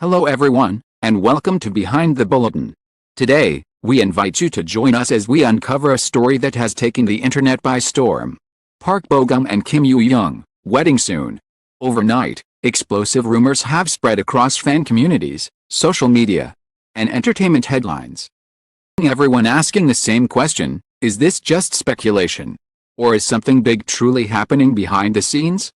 Hello everyone, and welcome to Behind the Bulletin. Today, we invite you to join us as we uncover a story that has taken the internet by storm. Park Bo-gum and Kim Yoo Jung, wedding soon. Overnight, explosive rumors have spread across fan communities, social media, and entertainment headlines. Everyone asking the same question: is this just speculation? Or is something big truly happening behind the scenes?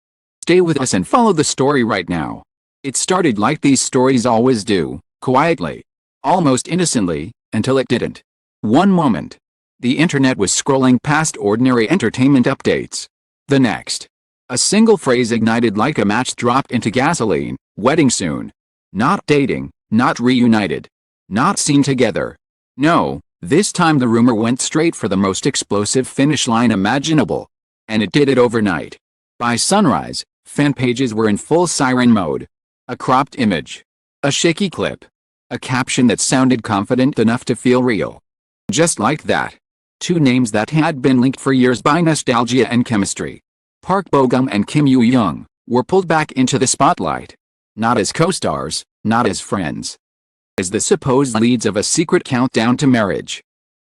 Stay with us and follow the story right now. It started like these stories always do, quietly, almost innocently, until it didn't. One moment, the internet was scrolling past ordinary entertainment updates. The next, a single phrase ignited like a match dropped into gasoline: wedding soon. Not dating, not reunited, not seen together. No, this time the rumor went straight for the most explosive finish line imaginable. And it did it overnight. By sunrise, fan pages were in full siren mode. A cropped image, a shaky clip, a caption that sounded confident enough to feel real. Just like that, two names that had been linked for years by nostalgia and chemistry, Park Bo-gum and Kim Yoo Jung, were pulled back into the spotlight. Not as co-stars, not as friends. As the supposed leads of a secret countdown to marriage.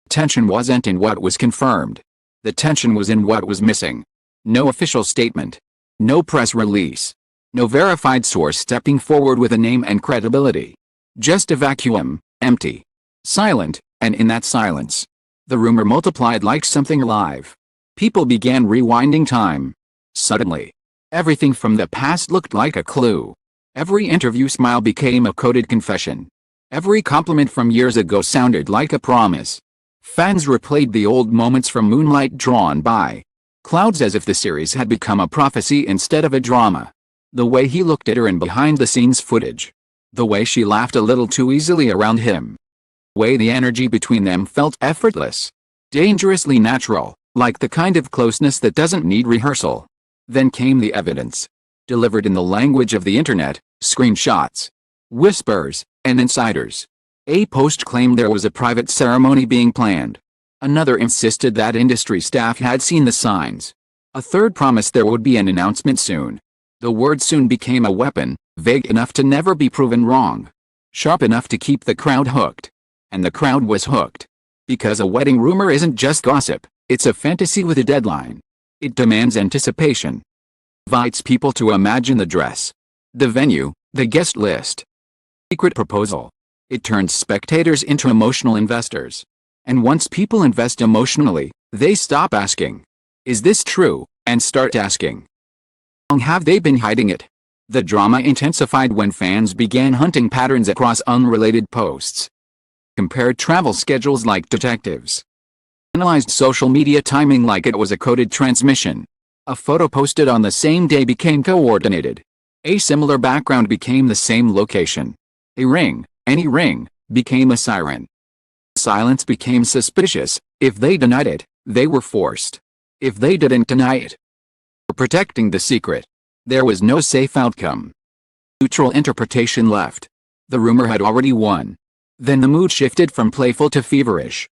Tension wasn't in what was confirmed. The tension was in what was missing. No official statement. No press release. No verified source stepping forward with a name and credibility. Just a vacuum, empty, silent, and in that silence, the rumor multiplied like something alive. People began rewinding time. Suddenly, everything from the past looked like a clue. Every interview smile became a coded confession. Every compliment from years ago sounded like a promise. Fans replayed the old moments from Moonlight drawn by clouds as if the series had become a prophecy instead of a drama. The way he looked at her in behind-the-scenes footage. The way she laughed a little too easily around him. The way the energy between them felt effortless. Dangerously natural, like the kind of closeness that doesn't need rehearsal. Then came the evidence. Delivered in the language of the internet, screenshots, whispers, and insiders. A post claimed there was a private ceremony being planned. Another insisted that industry staff had seen the signs. A third promised there would be an announcement soon. The word soon became a weapon, vague enough to never be proven wrong. Sharp enough to keep the crowd hooked. And the crowd was hooked. Because a wedding rumor isn't just gossip, it's a fantasy with a deadline. It demands anticipation. Invites people to imagine the dress, the venue, the guest list. Secret proposal. It turns spectators into emotional investors. And once people invest emotionally, they stop asking, "Is this true?" and start asking, "How long have they been hiding it?" The drama intensified when fans began hunting patterns across unrelated posts. Compared travel schedules like detectives. Analyzed social media timing like it was a coded transmission. A photo posted on the same day became coordinated. A similar background became the same location. A ring, any ring, became a siren. Silence became suspicious. If they denied it, they were forced. If they didn't deny it, for protecting the secret, there was no safe outcome. Neutral interpretation left. The rumor had already won. Then the mood shifted from playful to feverish.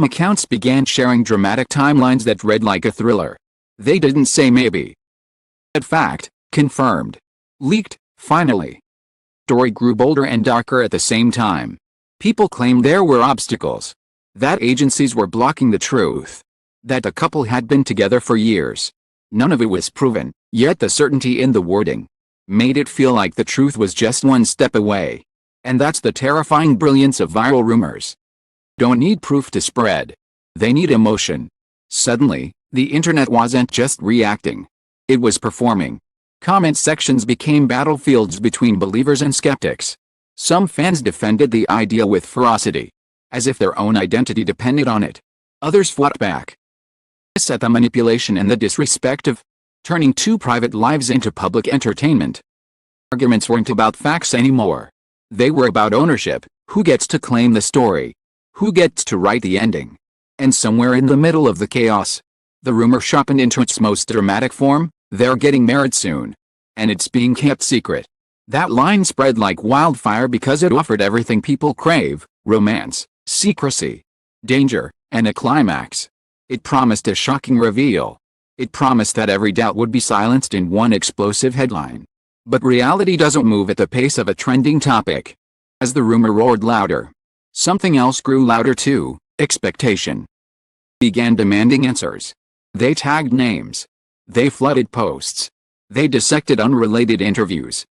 Accounts began sharing dramatic timelines that read like a thriller. They didn't say maybe. In fact, confirmed. Leaked, finally. Story grew bolder and darker at the same time. People claimed there were obstacles. That agencies were blocking the truth. That the couple had been together for years. None of it was proven, yet the certainty in the wording made it feel like the truth was just one step away. And that's the terrifying brilliance of viral rumors. Don't need proof to spread. They need emotion. Suddenly, the internet wasn't just reacting. It was performing. Comment sections became battlefields between believers and skeptics. Some fans defended the idea with ferocity, as if their own identity depended on it. Others fought back at the manipulation and the disrespect of turning two private lives into public entertainment. Arguments weren't about facts anymore. They were about ownership. Who gets to claim the story? Who gets to write the ending? And somewhere in the middle of the chaos, the rumor sharpened into its most dramatic form: they're getting married soon. And it's being kept secret. That line spread like wildfire because it offered everything people crave: romance, secrecy, danger, and a climax. It promised a shocking reveal. It promised that every doubt would be silenced in one explosive headline. But reality doesn't move at the pace of a trending topic. As the rumor roared louder, something else grew louder too: expectation. Began demanding answers. They tagged names. They flooded posts. They dissected unrelated interviews.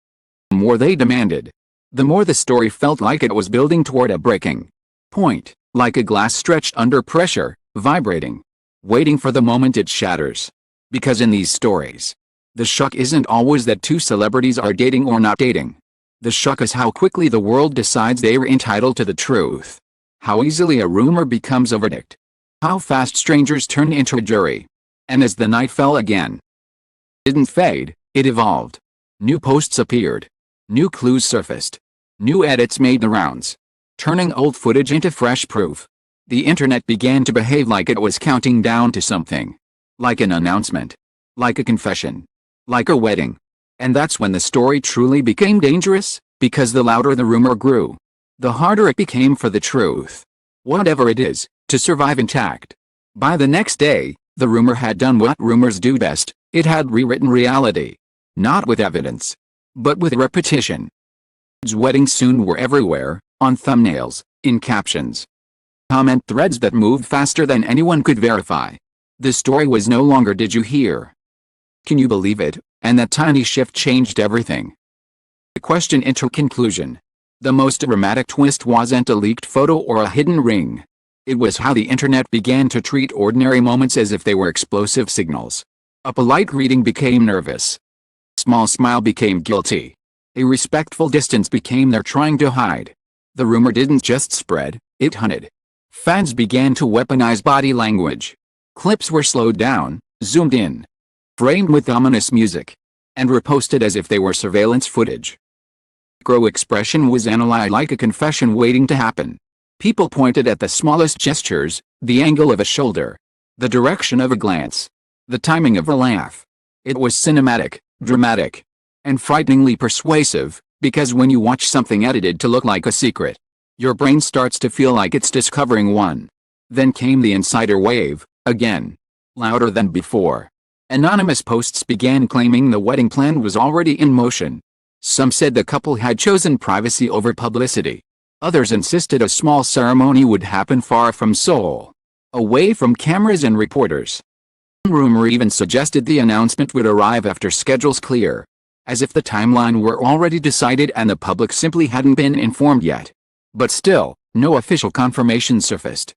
The more they demanded, the more the story felt like it was building toward a breaking point, like a glass stretched under pressure, vibrating, waiting for the moment it shatters. Because in these stories, the shock isn't always that two celebrities are dating or not dating. The shock is how quickly the world decides they're entitled to the truth. How easily a rumor becomes a verdict. How fast strangers turn into a jury. And as the night fell again, it didn't fade, it evolved. New posts appeared. New clues surfaced. New edits made the rounds, turning old footage into fresh proof. The internet began to behave like it was counting down to something. Like an announcement. Like a confession. Like a wedding. And that's when the story truly became dangerous, because the louder the rumor grew, the harder it became for the truth, whatever it is, to survive intact. By the next day, the rumor had done what rumors do best: it had rewritten reality. Not with evidence, but with repetition. Weddings soon were everywhere, on thumbnails, in captions, comment threads that moved faster than anyone could verify. The story was no longer "did you hear?" "Can you believe it?" And that tiny shift changed everything. The question into conclusion. The most dramatic twist wasn't a leaked photo or a hidden ring. It was how the internet began to treat ordinary moments as if they were explosive signals. A polite greeting became nervous. A small smile became guilty. A respectful distance became they're trying to hide. The rumor didn't just spread, it hunted. Fans began to weaponize body language. Clips were slowed down, zoomed in, framed with ominous music, and reposted as if they were surveillance footage. Micro-expression was analyzed like a confession waiting to happen. People pointed at the smallest gestures, the angle of a shoulder, the direction of a glance, the timing of a laugh. It was cinematic, dramatic, and frighteningly persuasive, because when you watch something edited to look like a secret, your brain starts to feel like it's discovering one. Then came the insider wave, again, louder than before. Anonymous posts began claiming the wedding plan was already in motion. Some said the couple had chosen privacy over publicity. Others insisted a small ceremony would happen far from Seoul, away from cameras and reporters. One rumor even suggested the announcement would arrive after schedules clear, as if the timeline were already decided and the public simply hadn't been informed yet. But still, no official confirmation surfaced.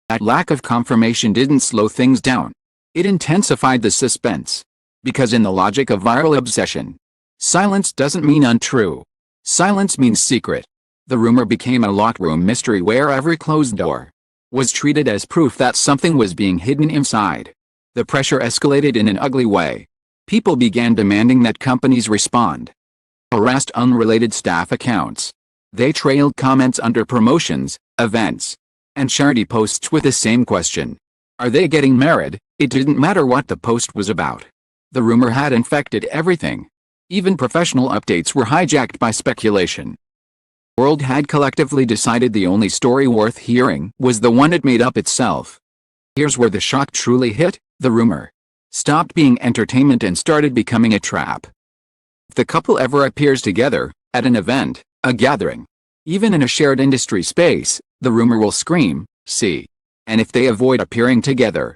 That lack of confirmation didn't slow things down. It intensified the suspense. Because in the logic of viral obsession, silence doesn't mean untrue. Silence means secret. The rumor became a locked room mystery where every closed door was treated as proof that something was being hidden inside. The pressure escalated in an ugly way. People began demanding that companies respond. Harassed unrelated staff accounts. They trailed comments under promotions, events, and charity posts with the same question: are they getting married? It didn't matter what the post was about. The rumor had infected everything. Even professional updates were hijacked by speculation. The world had collectively decided the only story worth hearing was the one it made up itself. Here's where the shock truly hit: the rumor stopped being entertainment and started becoming a trap. If the couple ever appears together, at an event, a gathering, even in a shared industry space, the rumor will scream, "See." And if they avoid appearing together,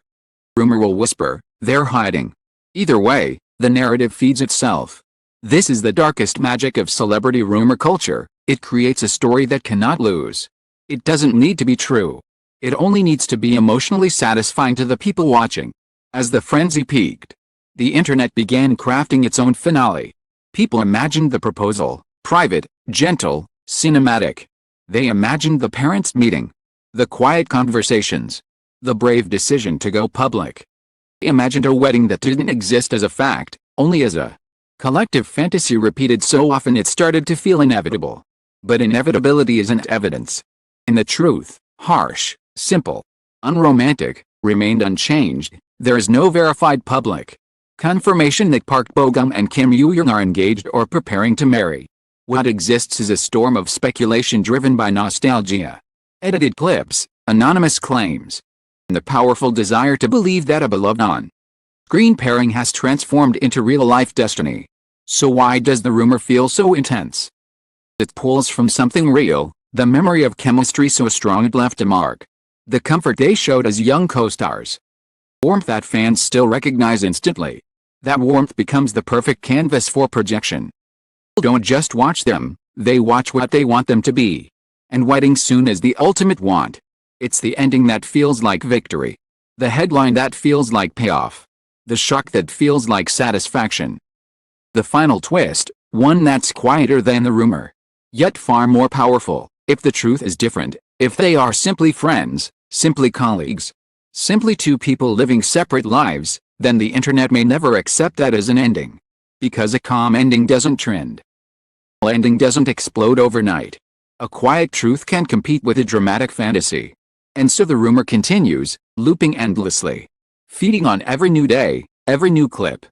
the rumor will whisper, "They're hiding." Either way, the narrative feeds itself. This is the darkest magic of celebrity rumor culture. It creates a story that cannot lose. It doesn't need to be true. It only needs to be emotionally satisfying to the people watching. As the frenzy peaked, the internet began crafting its own finale. People imagined the proposal, private, gentle, cinematic. They imagined the parents' meeting, the quiet conversations, the brave decision to go public. They imagined a wedding that didn't exist as a fact, only as a collective fantasy repeated so often it started to feel inevitable. But inevitability isn't evidence. And the truth, harsh, simple, unromantic, remained unchanged. There is no verified public confirmation that Park Bo-gum and Kim Yoo Jung are engaged or preparing to marry. What exists is a storm of speculation driven by nostalgia, edited clips, anonymous claims, and the powerful desire to believe that a beloved on-screen pairing has transformed into real-life destiny. So why does the rumor feel so intense? It pulls from something real, the memory of chemistry so strong it left a mark. The comfort they showed as young co-stars. Warmth that fans still recognize instantly. That warmth becomes the perfect canvas for projection. People don't just watch them, they watch what they want them to be. And Wedding Soon is the ultimate want. It's the ending that feels like victory. The headline that feels like payoff. The shock that feels like satisfaction. The final twist, one that's quieter than the rumor. Yet far more powerful, if the truth is different, if they are simply friends, simply colleagues, simply two people living separate lives, then the internet may never accept that as an ending. Because a calm ending doesn't trend. An ending doesn't explode overnight. A quiet truth can compete with a dramatic fantasy. And so the rumor continues, looping endlessly. Feeding on every new day, every new clip,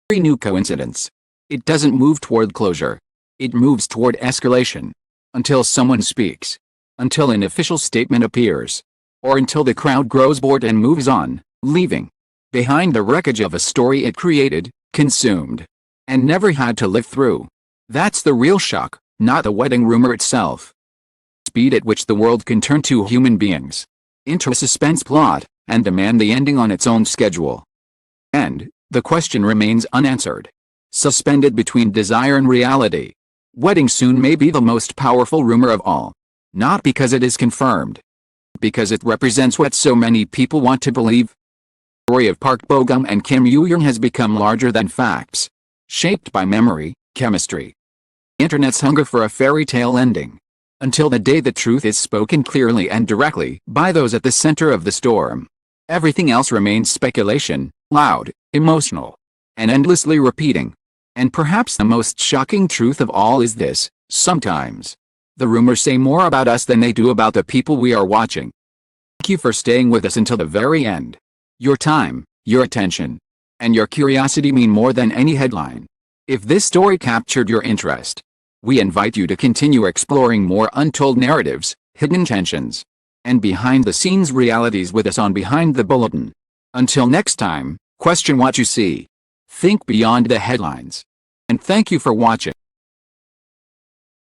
every new coincidence. It doesn't move toward closure. It moves toward escalation. Until someone speaks. Until an official statement appears. Or until the crowd grows bored and moves on, leaving behind the wreckage of a story it created, consumed, and never had to live through. That's the real shock, not the wedding rumor itself. Speed at which the world can turn two human beings into a suspense plot and demand the ending on its own schedule. And the question remains unanswered. Suspended between desire and reality. Wedding Soon may be the most powerful rumor of all. Not because it is confirmed. Because it represents what so many people want to believe. The story of Park Bo-gum and Kim Yoo Jung has become larger than facts. Shaped by memory, chemistry. The internet's hunger for a fairy tale ending. Until the day the truth is spoken clearly and directly by those at the center of the storm. Everything else remains speculation, loud, emotional, and endlessly repeating. And perhaps the most shocking truth of all is this: sometimes the rumors say more about us than they do about the people we are watching. Thank you for staying with us until the very end. Your time, your attention, and your curiosity mean more than any headline. If this story captured your interest, we invite you to continue exploring more untold narratives, hidden tensions, and behind-the-scenes realities with us on Behind the Bulletin. Until next time, question what you see. Think beyond the headlines. And thank you for watching.